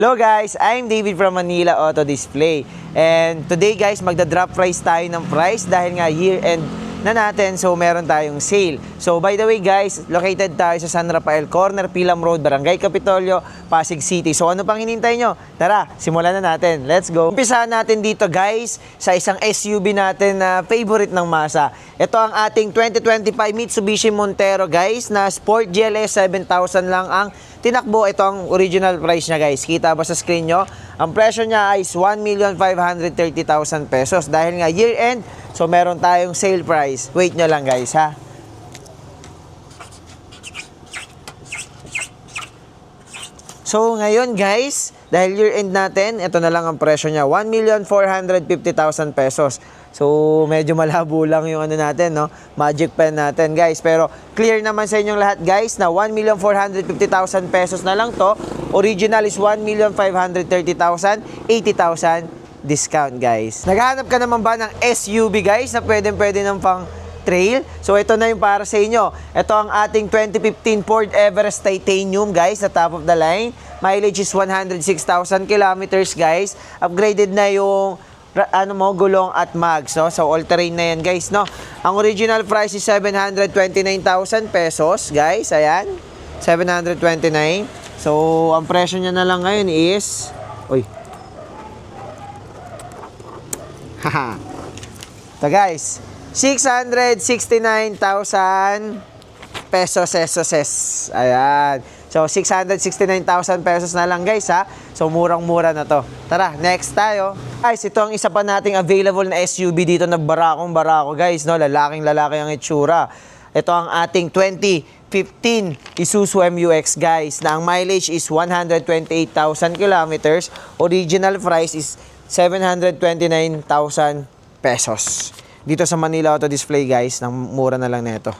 Hello guys, I'm David from Manila Auto Display. And today guys, magda-drop price tayo ng price dahil nga year-end na natin, so meron tayong sale. So by the way guys, located tayo sa San Rafael Corner, Pilam Road, Barangay Capitolio, Pasig City. So ano pang hinintay nyo? Tara, simulan na natin. Let's go. Umpisahan natin dito guys sa isang SUV natin na favorite ng masa. Ito ang ating 2025 Mitsubishi Montero guys na Sport GLS 7000 lang ang tinakbo. Ito ang original price niya guys. Kita ba sa screen nyo? Ang presyo niya ay 1,530,000 pesos. Dahil nga year end, so meron tayong sale price. Wait nyo lang guys ha. So ngayon guys, dahil year end natin, ito na lang ang presyo niya. 1,450,000 pesos. So, medyo malabo lang yung ano natin, no? Magic pen natin, guys. Pero, clear naman sa inyong lahat, guys, na 1,450,000 pesos na lang to. Original is 1,530,000, 80,000 discount, guys. Naghahanap ka naman ba ng SUV, guys, na pwede ng pang trail? So, ito na yung para sa inyo. Ito ang ating 2015 Ford Everest Titanium, guys, sa top of the line. Mileage is 106,000 kilometers, guys. Upgraded na yung gulong at mags, no? So all-terrain na yan guys, no? Ang original price is 729,000 pesos, guys. Ayan, 729. So ang presyo niya na lang ngayon is haha, ito guys, 669,000 pesos. Ayan. So, 669,000 pesos na lang guys ha. So, murang-mura na to. Tara, next tayo. Guys, ito ang isa pa nating available na SUV dito na barakong-barako guys, no? Lalaking-lalaki ang itsura. Ito ang ating 2015 Isuzu MU-X guys, na ang mileage is 128,000 kilometers. Original price is 729,000 pesos. Dito sa Manila Auto Display guys, nang mura na lang nito.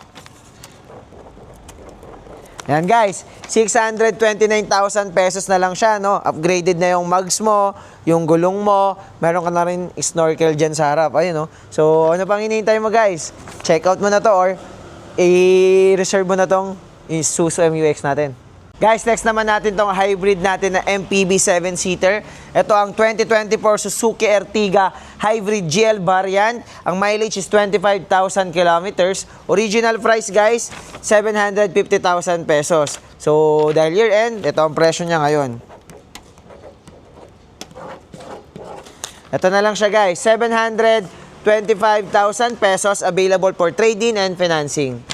Yan guys, 629,000 pesos na lang siya, no? Upgraded na yung mags mo, yung gulong mo, meron ka na rin snorkel dyan sa harap, ayun, no? So, ano pang hinihintay mo guys? Check out mo na to or i-reserve mo na tong Isuzu MU-X natin. Guys, next naman natin tong hybrid natin na MPV 7-seater. Ito ang 2024 Suzuki Ertiga Hybrid GL variant. Ang mileage is 25,000 kilometers. Original price guys, 750,000 pesos. So, dahil year end, ito ang presyo niya ngayon. Ito na lang siya guys, 725,000 pesos, available for trade-in and financing.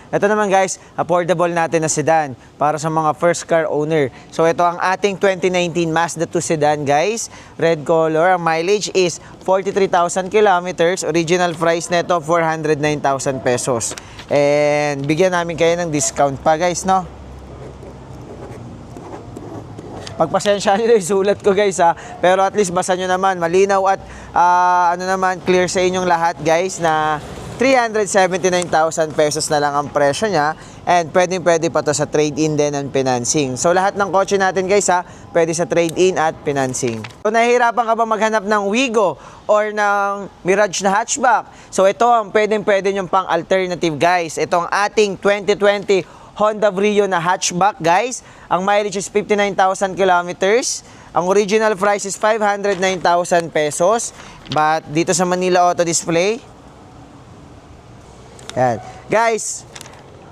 Ito naman guys, affordable natin na sedan para sa mga first car owner. So ito ang ating 2019 Mazda 2 sedan guys. Red color. Ang mileage is 43,000 kilometers. Original price nito 409,000 pesos. And bigyan namin kayo ng discount pa guys, no? Pagpasensya nyo yung sulat ko guys ha. Pero at least basa nyo naman. Malinaw at clear sa inyong lahat guys na 379,000 pesos na lang ang presyo niya, and pwede pa to sa trade-in din and financing. So lahat ng kotse natin guys ha, pwede sa trade-in at financing. So nahihirapan ka ba maghanap ng Wigo or ng Mirage na hatchback? So ito ang pwede nyong pang alternative guys. Ito ang ating 2020 Honda Brio na hatchback guys. Ang mileage is 59,000 kilometers. Ang original price is 509,000 pesos. But dito sa Manila Auto Display, yan. Guys,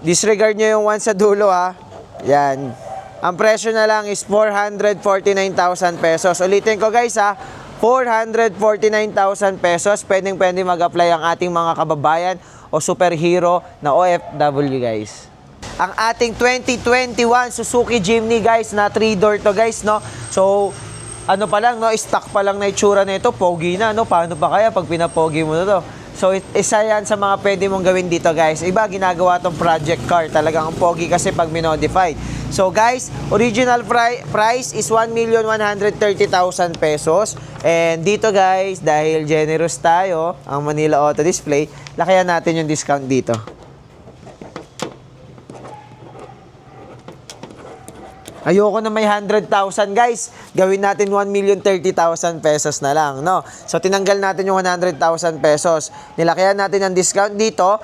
disregard nyo yung one sa dulo ha. Yan. Ang presyo na lang is 449,000 pesos. Ulitin ko guys ha, 449,000 pesos. Pwede mag-apply ang ating mga kababayan o superhero na OFW guys. Ang ating 2021 Suzuki Jimny guys na 3-door to guys, no? So, ano pa lang, no? Stock pa lang na itsura nito, pogi na, no? Paano pa kaya pag pinapogi mo na to? So, isa yan sa mga pwede mong gawin dito, guys. Iba, ginagawa tong project car. Talagang ang pogi kasi pag minodified. So, guys, original price is 1,130,000 pesos. And dito, guys, dahil generous tayo, ang Manila Auto Display, lakayan natin yung discount dito. Ayoko na may 100,000 guys. Gawin natin 1,030,000 pesos na lang, no? So, tinanggal natin yung 100,000 pesos. Nilakayan natin ang discount dito.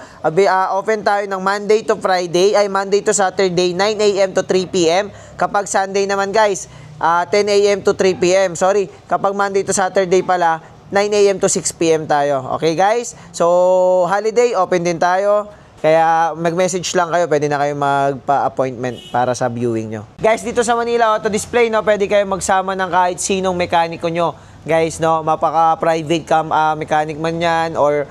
Open tayo ng Monday to Friday, ay Monday to Saturday, 9 a.m. to 3 p.m. Kapag Sunday naman guys, 10 a.m. to 3 p.m. Sorry, kapag Monday to Saturday pala, 9 a.m. to 6 p.m. tayo. Okay guys? So, holiday, open din tayo. Kaya mag-message lang kayo, pwede na kayo magpa-appointment para sa viewing nyo. Guys, dito sa Manila Auto Display, no, pwede kayo magsama ng kahit sinong mekaniko nyo. Guys, no, mapaka-private mechanic man yan or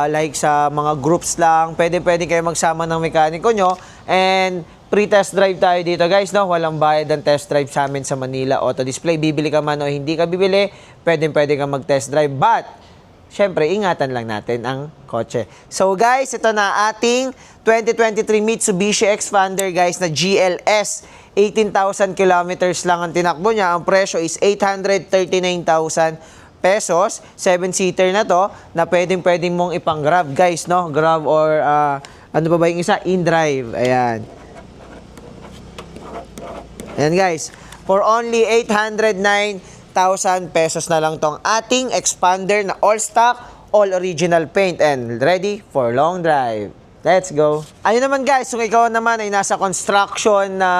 like sa mga groups lang, pwede kayo magsama ng mekaniko nyo. And pre-test drive tayo dito guys, no? Walang bayad ang test drive sa amin sa Manila Auto Display. Bibili ka man o hindi ka bibili, pwede ka mag-test drive. But syempre, ingatan lang natin ang kotse. So guys, ito na ating 2023 Mitsubishi Xpander guys na GLS. 18,000 kilometers lang ang tinakbo niya. Ang presyo is 839,000 pesos. 7-seater na to na pwedeng mong ipang-grab guys, no? Grab or ano pa ba yung isa? In-drive. Ayan. Ayan guys. For only 809,000 pesos na lang tong ating Xpander na all stock, all original paint and ready for long drive. Let's go. Ayun naman guys, kung ikaw naman ay nasa construction na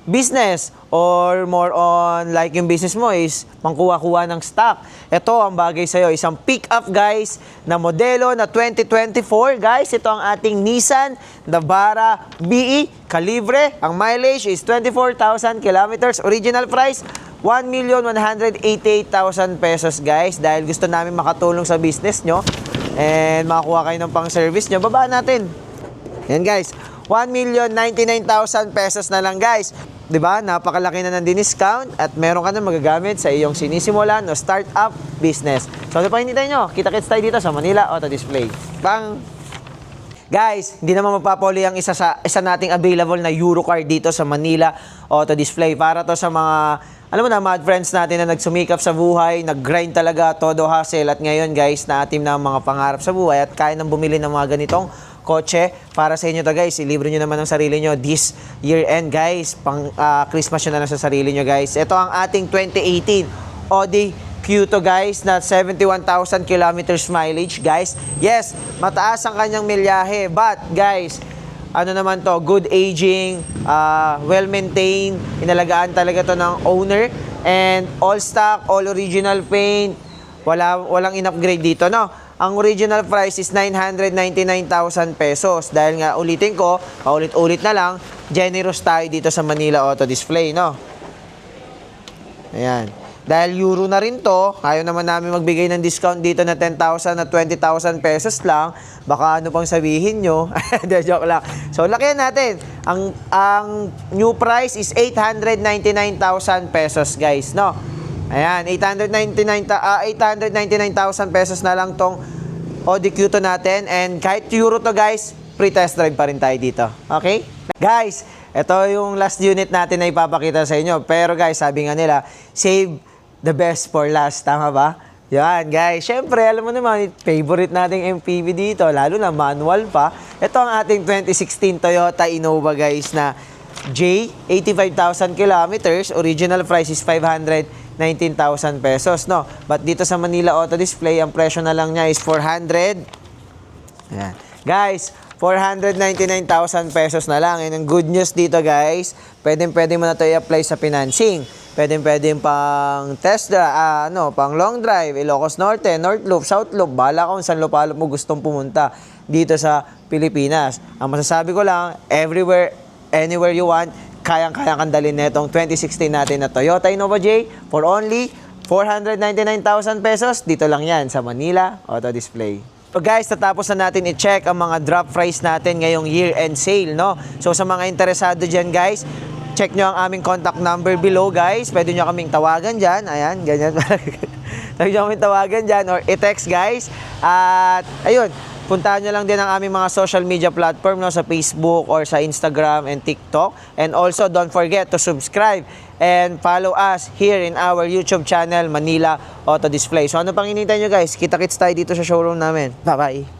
business or more on like yung business mo is mangkuha-kuha ng stock. Ito ang bagay sa'yo, isang pick-up guys na modelo na 2024 guys. Ito ang ating Nissan Navara BE Calibre. Ang mileage is 24,000 kilometers. Original price 1,188,000 pesos guys. Dahil gusto namin makatulong sa business nyo and makakuha kayo ng pang-service nyo, babaan natin. Yan guys, 1,099,000 pesos na lang guys. 'Di ba? Napakalaki na ng discount at meron ka na magagamit sa iyong sinisimulan o start-up business. So ano pa hinintay nyo? Kita-kits tayo dito sa Manila Auto Display. Bang! Guys, hindi naman mapapuli ang isa nating available na Eurocar dito sa Manila Auto Display. Para to sa mga, alam mo na, mad friends natin na nagsumikap sa buhay, nag-grind talaga, todo hustle. At ngayon guys, na-atim na ang mga pangarap sa buhay at kaya nang bumili ng mga ganitong kotse. Para sa inyo to guys, ilibre nyo naman ang sarili nyo this year end guys. Pang Christmas nyo na lang sa sarili nyo guys. Ito ang ating 2018 Audi Q2 guys na 71,000 kilometers mileage guys. Yes, mataas ang kanyang milyahe, but guys, ano naman to, good aging, well maintained, inalagaan talaga to ng owner, and all stock, all original paint, walang in-upgrade dito, no? Ang original price is 999,000 pesos. Dahil nga ulitin ko, paulit-ulit na lang, generous tayo dito sa Manila Auto Display, no? Ayan. Dahil euro na rin to, ayaw naman namin magbigay ng discount dito na 10,000 na 20,000 pesos lang. Baka ano pang sabihin nyo. Joke lang. So, lakihan natin. Ang new price is 899,000 pesos, guys, no? Ayan, 899,000 pesos na lang tong Audi Q2 natin. And kahit euro to, guys, pre-test drive pa rin tayo dito. Okay? Guys, ito yung last unit natin na ipapakita sa inyo. Pero guys, sabi nga nila, save the best for last. Tama ba? Yan, guys. Siyempre, alam mo naman, favorite nating MPV dito, lalo na manual pa. Ito ang ating 2016 Toyota Innova, guys, na J, 85,000 kilometers. Original price is 519,000 pesos, no? But dito sa Manila Auto Display, ang presyo na lang niya is 400. Ayan. Guys, 499,000 pesos na lang. And ang good news dito, guys, pwede mo na ito i-apply sa financing. Pwede pang test drive, pang long drive, Ilocos Norte, North Loop, South Loop, bahala kung saan lupalop mo gustong pumunta dito sa Pilipinas. Ang masasabi ko lang, everywhere, anywhere you want, kayang-kayang kandalin na itong 2016 natin na Toyota Innova J for only 499,000 pesos. Dito lang yan sa Manila Auto Display. So guys, natapos na natin i-check ang mga drop price natin ngayong year-end sale, no? So sa mga interesado dyan, guys, check nyo ang aming contact number below, guys. Pwede nyo kaming tawagan dyan. Ayan, ganyan. Pwede nyo kaming tawagan dyan or i-text, guys. At ayun, puntahan nyo lang din ang aming mga social media platform, no, sa Facebook or sa Instagram and TikTok. And also, don't forget to subscribe and follow us here in our YouTube channel, Manila Auto Display. So ano pang hinihintay nyo, guys? Kita-kits tayo dito sa showroom namin. Bye-bye!